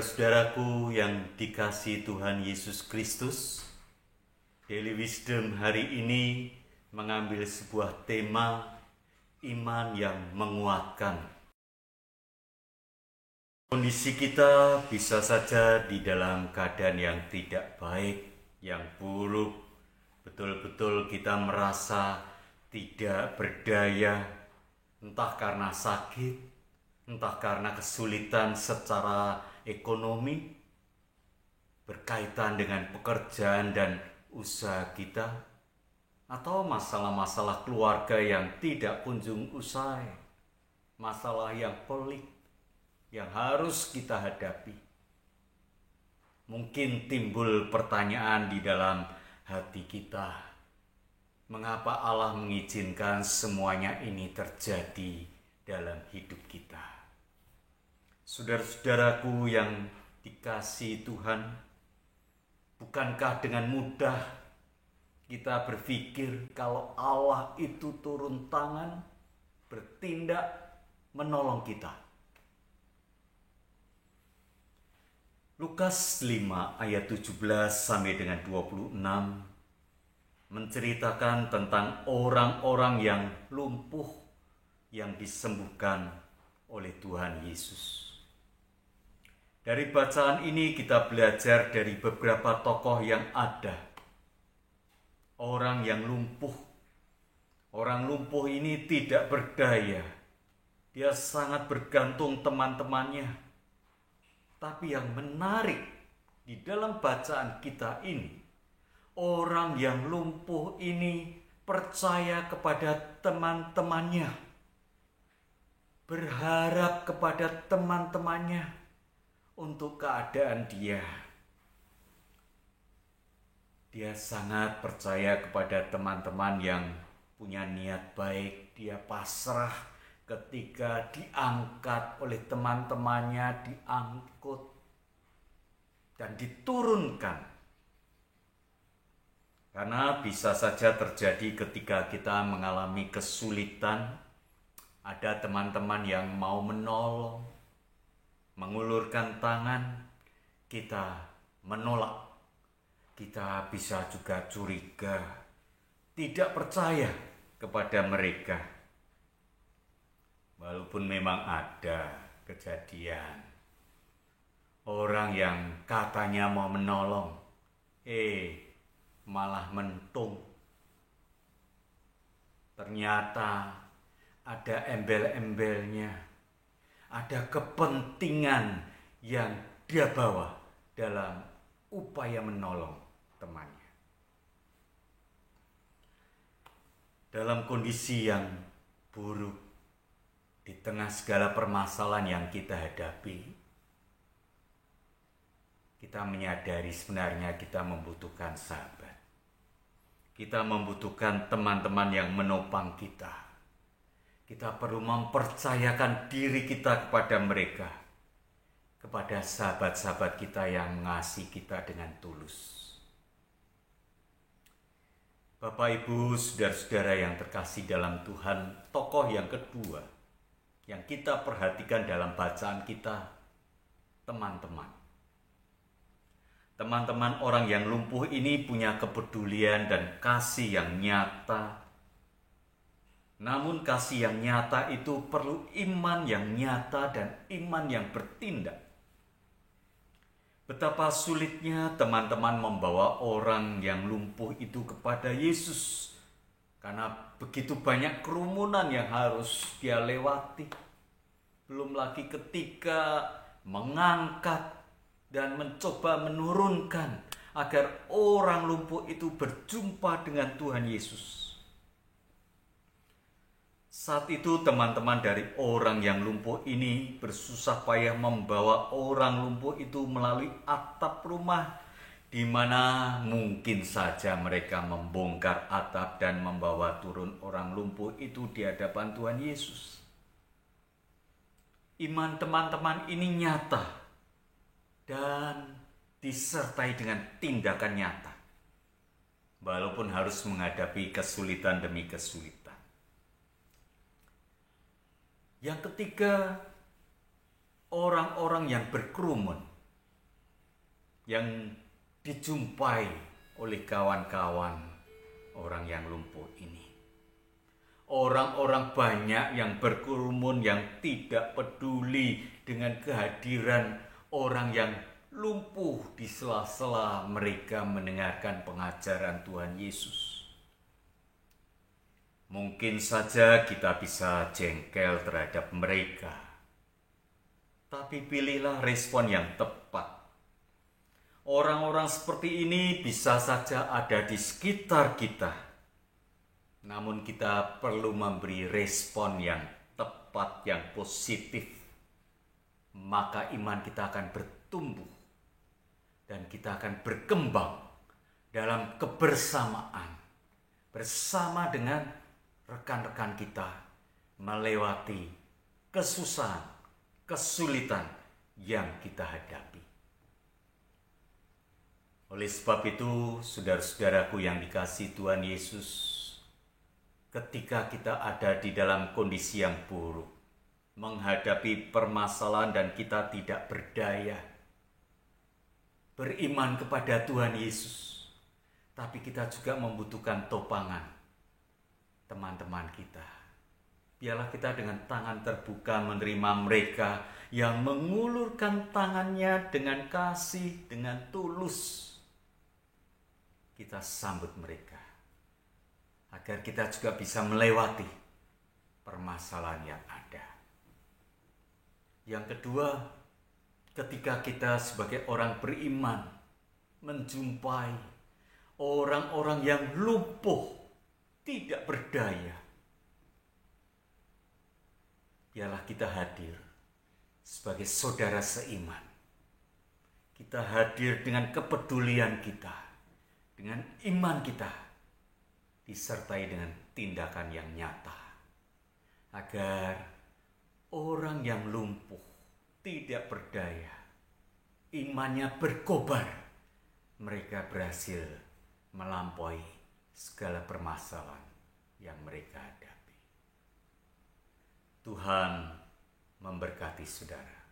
Saudara-saudaraku yang dikasihi Tuhan Yesus Kristus, Daily Wisdom hari ini mengambil sebuah tema iman yang menguatkan. Kondisi kita bisa saja di dalam keadaan yang tidak baik, yang buruk. Betul-betul kita merasa tidak berdaya, entah karena sakit, entah karena kesulitan secara ekonomi, berkaitan dengan pekerjaan dan usaha kita, atau masalah-masalah keluarga yang tidak kunjung usai, masalah yang pelik yang harus kita hadapi. Mungkin timbul pertanyaan di dalam hati kita, mengapa Allah mengizinkan semuanya ini terjadi dalam hidup kita? Saudara-saudaraku yang dikasihi Tuhan, bukankah dengan mudah kita berpikir kalau Allah itu turun tangan, bertindak, menolong kita? Lukas 5 ayat 17 sampai dengan 26 menceritakan tentang orang-orang yang lumpuh yang disembuhkan oleh Tuhan Yesus. Dari bacaan ini kita belajar dari beberapa tokoh yang ada. Orang yang lumpuh. Orang lumpuh ini tidak berdaya. Dia sangat bergantung teman-temannya. Tapi yang menarik di dalam bacaan kita ini, orang yang lumpuh ini percaya kepada teman-temannya. Berharap kepada teman-temannya untuk keadaan dia. Dia sangat percaya kepada teman-teman yang punya niat baik. Dia pasrah ketika diangkat oleh teman-temannya, diangkut dan diturunkan. Karena bisa saja terjadi ketika kita mengalami kesulitan, ada teman-teman yang mau menolong, mengulurkan tangan, kita menolak. Kita bisa juga curiga, tidak percaya kepada mereka. Walaupun memang ada kejadian orang yang katanya mau menolong, malah mentung. Ternyata ada embel-embelnya. Ada kepentingan yang dia bawa dalam upaya menolong temannya. Dalam kondisi yang buruk, di tengah segala permasalahan yang kita hadapi, kita menyadari sebenarnya kita membutuhkan sahabat. Kita membutuhkan teman-teman yang menopang kita. Kita perlu mempercayakan diri kita kepada mereka, kepada sahabat-sahabat kita yang mengasihi kita dengan tulus. Bapak, Ibu, saudara-saudara yang terkasih dalam Tuhan, tokoh yang kedua yang kita perhatikan dalam bacaan kita, teman-teman. Teman-teman orang yang lumpuh ini punya kepedulian dan kasih yang nyata. Namun kasih yang nyata itu perlu iman yang nyata dan iman yang bertindak. Betapa sulitnya teman-teman membawa orang yang lumpuh itu kepada Yesus. Karena begitu banyak kerumunan yang harus dia lewati. Belum lagi ketika mengangkat dan mencoba menurunkan agar orang lumpuh itu berjumpa dengan Tuhan Yesus. Saat itu teman-teman dari orang yang lumpuh ini bersusah payah membawa orang lumpuh itu melalui atap rumah, di mana mungkin saja mereka membongkar atap dan membawa turun orang lumpuh itu di hadapan Tuhan Yesus. Iman teman-teman ini nyata dan disertai dengan tindakan nyata, walaupun harus menghadapi kesulitan demi kesulitan. Yang ketiga, orang-orang yang berkerumun yang dijumpai oleh kawan-kawan orang yang lumpuh ini. Orang-orang banyak yang berkerumun yang tidak peduli dengan kehadiran orang yang lumpuh di sela-sela mereka mendengarkan pengajaran Tuhan Yesus. Mungkin saja kita bisa jengkel terhadap mereka, tapi pilihlah respon yang tepat. Orang-orang seperti ini bisa saja ada di sekitar kita, namun kita perlu memberi respon yang tepat, yang positif. Maka iman kita akan bertumbuh dan kita akan berkembang dalam kebersamaan bersama dengan rekan-rekan kita melewati kesusahan, kesulitan yang kita hadapi. Oleh sebab itu, saudara-saudaraku yang dikasihi Tuhan Yesus, ketika kita ada di dalam kondisi yang buruk, menghadapi permasalahan dan kita tidak berdaya, beriman kepada Tuhan Yesus, tapi kita juga membutuhkan topangan teman-teman kita. Biarlah kita dengan tangan terbuka menerima mereka yang mengulurkan tangannya dengan kasih, dengan tulus. Kita sambut mereka agar kita juga bisa melewati permasalahan yang ada. Yang kedua, ketika kita sebagai orang beriman menjumpai orang-orang yang lumpuh, tidak berdaya, biarlah kita hadir sebagai saudara seiman. Kita hadir dengan kepedulian kita, dengan iman kita, disertai dengan tindakan yang nyata, agar orang yang lumpuh, tidak berdaya, imannya berkobar, mereka berhasil melampaui segala permasalahan yang mereka hadapi. Tuhan memberkati saudara.